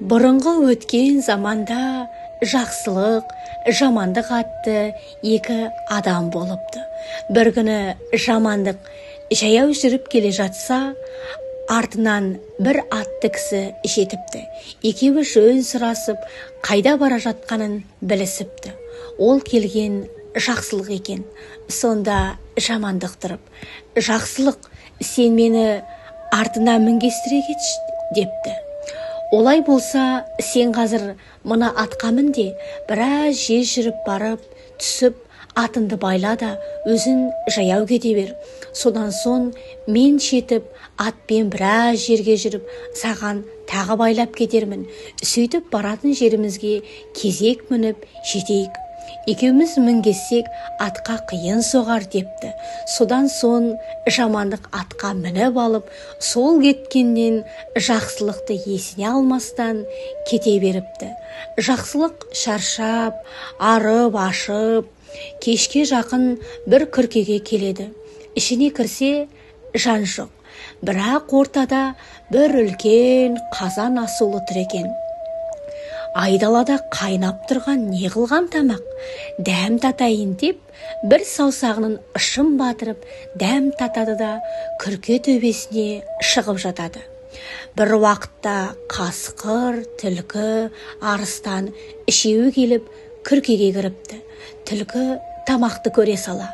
Бұрынғы өткен заманда жақсылық, жамандық атты екі адам болыпты. Бір күні жамандық жаяу жүріп келе жатса, артынан бір атты кісі жетіпті. Екеуі жөн сұрасып, қайда бара жатқанын білісіпті. Ол келген жақсылық екен. Сонда жамандық тұрып, жақсылық, сен мені артына мінгестіре кетші, депті. Олай болса, сен қазір мына атқа мін де, біраз жер жүріп барып, түсіп, атынды байла да, өзін жаяу кете бер. Содан соң мен шетіп, атпен біраз жерге жүріп, саған тағы байлап кетермін. Сөйтіп баратын жерімізге кезек мініп жетейік. Екеуміз мінгессек, атқа қиын соғар, депті. Содан соң жамандық атқа мініп алып, сол кеткеннен жақсылықты есіне алмастан кете беріпті. Жақсылық шаршап, арып, ашып, кешке жақын бір күркеге келеді. Ішіне кірсе, жан жоқ. Бірақ ортада бір үлкен қазан асулы тұр екен. Айдалада қайнап тұрған не қылған тамақ? Дәм татайын деп, бір саусағының ұшын батырып, дәм татады да күрке төбесіне шығып жатады. Бір уақытта қасқыр, түлкі, арыстан үшеуі келіп күркеге кіріпті. Түлкі тамақты көре сала,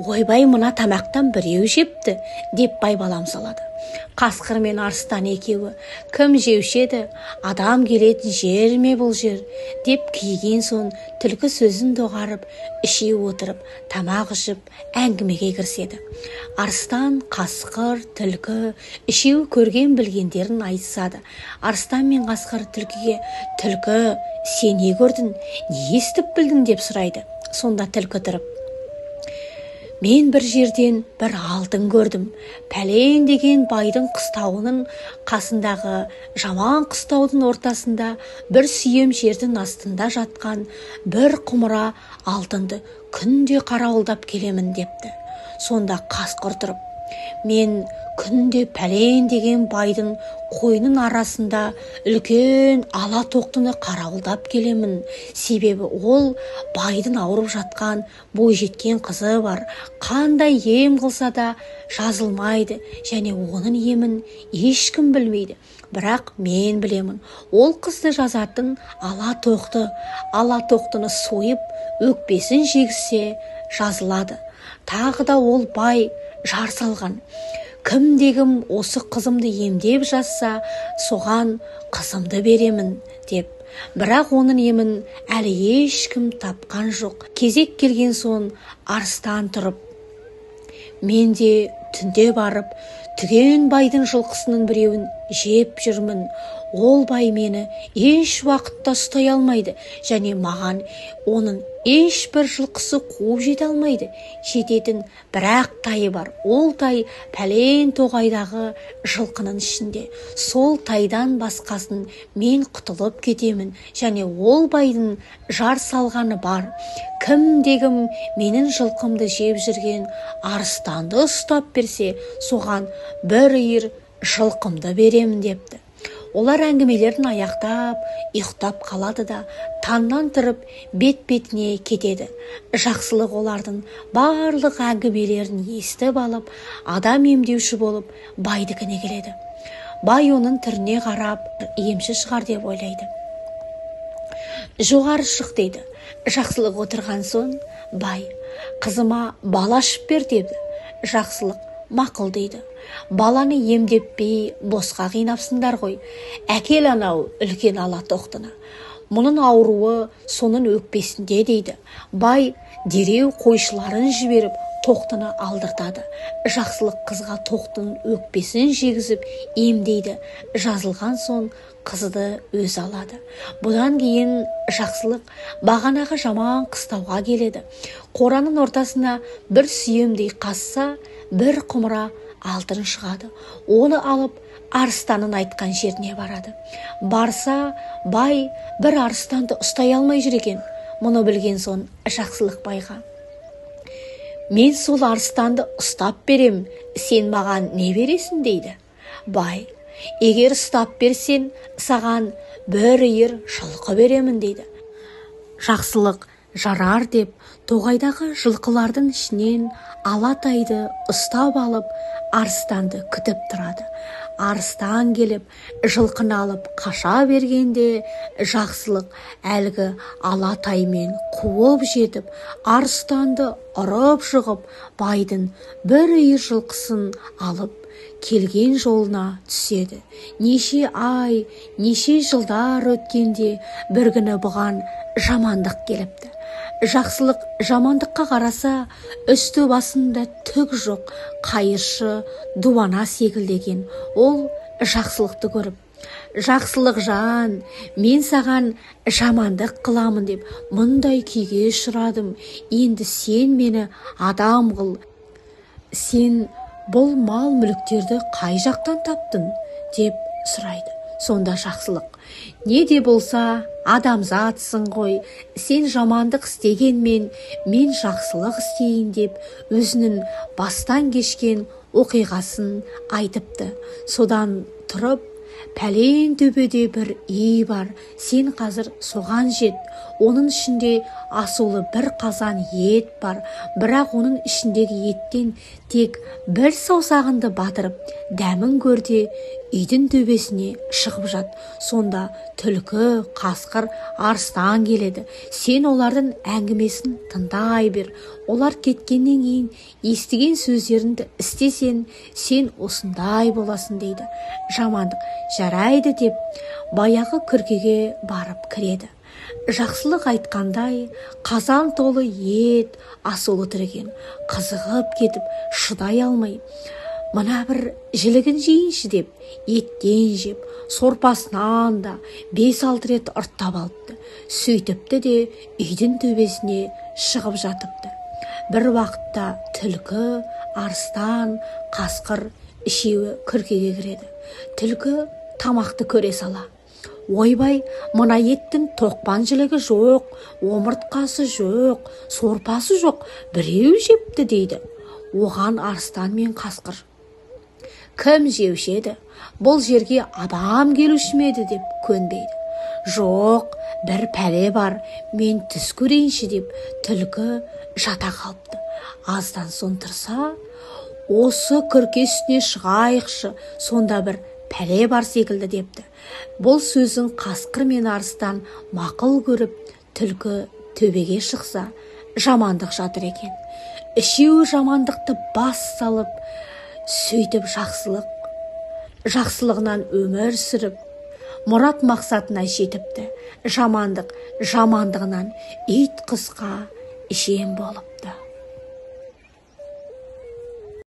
ойбай, мына тамақтан біреу жепті, деп байбалам салады. Қасқыр мен арыстан екеуі, кім жеушеді, адам келетін жер ме бұл жер, деп киген соң түлкі сөзін доғарып, үшеуі отырып, тамақ ішіп, әңгімеге кіріседі. Арыстан, қасқыр, түлкі үшеуі көрген білгендерін айтысады. Арыстан мен қасқыр түлкіге, түлкі, сен не көрдің, не естіп білдің, деп сұрайды. Сонда түлкі тұрып, мен бір жерден бір алтын көрдім. Пәлен деген байдың қыстауының қасындағы жаман қыстаудың ортасында бір сүйем жердің астында жатқан бір құмыра алтынды күнде қарауылдап келемін, депті. Сонда қасқыр тұрып, мен күнде пәлен деген байдың қойының арасында үлкен ала тоқтыны қарауылдап келемін. Себебі ол байдың ауырып жатқан бойжеткен қызы бар. Қандай ем қылса да жазылмайды, және оның емін ешкім білмейді. Бірақ мен білемін, ол қызды жазатын ала тоқты. Ала тоқтыны сойып, өкпесін жегізсе жазылады. Тағы да ол бай жар салған. Кім-дегім осы қызымды емдеп жазса, соған қызымды беремін, деп. Бірақ оның емін әлі ешкім тапқан жоқ. Кезек келген соң арыстан тұрып, мен де түнде барып, түген байдың жылқысының біреуін жеп жүрмін. Ол бай мені еш уақытта ұстай алмайды, және маған оның ешбір жылқысы қуып жете алмайды. Жететін бірақ тайы бар. Ол тай пәлен тоғайдағы жылқының ішінде. Сол тайдан басқасын мен құтылып кетемін, және ол байдың жар салғаны бар. Кім-дегім менің жылқымды жеп жүрген арыстанды ұстап берсе, соған бір үйір жылқымды беремін, депті. Олар әңгімелерін аяқтап, ұйықтап қалады да, таңнан тұрып бет-бетіне кетеді. Жақсылық олардың барлық әңгімелерін естіп алып, адам емдеуші болып, байдікіне келеді. Бай оның түріне қарап, емші шығар деп ойлайды. Жоғары шық, дейді. Жақсылық отырған соң, бай, қызыма бала ашып бер, деді. Жақсылық, мақұл, дейді. Баланы емдеппей босқа қинапсыңдар ғой. Әкел анау үлкен ала тоқтыны. Мұның ауруы соның өкпесінде, дейді. Бай дереу қойшыларын жіберіп тоқтыны алдыртады. Жақсылық қызға тоқтының өкпесін жегізіп емдейді. Жазылған соң қызды өз алады. Бұдан кейін жақсылық бағанағы жаман қыстауға келеді. Қораның ортасына бір сүйемдей қасса, бір құмыра алтын шығады. Оны алып арыстанын айтқан жеріне барады. Барса, бай бір арыстанды ұстай алмай жүр екен. Мұны білген соң жақсылық байға, мен сол арыстанды ұстап берем, сен маған не бересің, дейді. Бай, егер ұстап берсең, саған бір үйір жылқы беремін дейді. Жақсылық жарар деп, тоғайдағы жылқылардың ішінен алатайды ұстап алып, арыстанды күтіп тұрады. Арыстан келіп, жылқыны алып қаша бергенде, жақсылық әлгі алатаймен қуып жетіп, арыстанды ұрып жығып, байдың бір үйір жылқысын алып, келген жолына түседі. Неше ай, неше жылдар өткенде бір күні бұған жамандық келіпті. Жақсылық жамандыққа қараса, үсті басында түк жоқ, қайыршы, дуана секілдеген. Ол жақсылықты көріп, жақсылық жан, мен саған жамандық қыламын деп мұндай күйге ұшырадым. Енді сен мені адам қыл. Сен бұл мал мүліктерді қай жақтан таптың деп сұрайды. Сонда жақсылық, не де болса адамзатсың ғой, сен жамандық істегенмен мен жақсылық істейін деп өзінің бастан кешкен оқиғасын айтыпты. Содан тұрып, пәлен төбеде бір үй бар, сен қазір соған жет. Оның ішінде асулы бір қазан ет бар, бірақ оның ішіндегі еттен тек бір саусағыңды батырып, дәмін көрде, үйдің төбесіне шығып жат. Сонда түлкі, қасқыр, арыстан келеді. Сен олардың әңгімесін тыңдай бер. Олар кеткеннен кейін естіген сөздеріңді істесен, сен осындай боласың дейді. Жамандық жарайды деп, баяғы күркеге барып кіреді. Жақсылық айтқандай, қазан толы ет асулы тұр екен. Қызығып кетіп, шыдай алмай, мына бір жілігін жейінші деп, еттен жеп, сорпасынан да 5-6 рет ұрттап алыпты. Сөйтіпті де үйдің төбесіне шығып жатыпты. Бір уақытта түлкі, арыстан, қасқыр үшеуі күркеге кіреді. Түлкі тамақты көре сала, ойбай, мына еттің тоқпан жілігі жоқ, омыртқасы жоқ, сорпасы жоқ, біреу жепті дейді. Оған арыстан мен қасқыр, кім жеуші еді? Бұл жерге адам келуші ме еді деп көнбейді. Жоқ, бір пәле бар, мен түс көрейінші деп түлкі жата қалыпты. Аздан соң тұрса, осы күрке үстіне шығайықшы, сонда бір пәле бар секілді депті. Бұл сөзін қасқыр мен арыстан мақұл көріп, түлкі төбеге шықса, жамандық жатыр екен. Үшеуі жамандықты бас салып, сөйтіп жақсылығынан өмір сүріп, мұрат мақсатына жетіпті. Жамандық жамандығынан ит құсқа жем болыпты.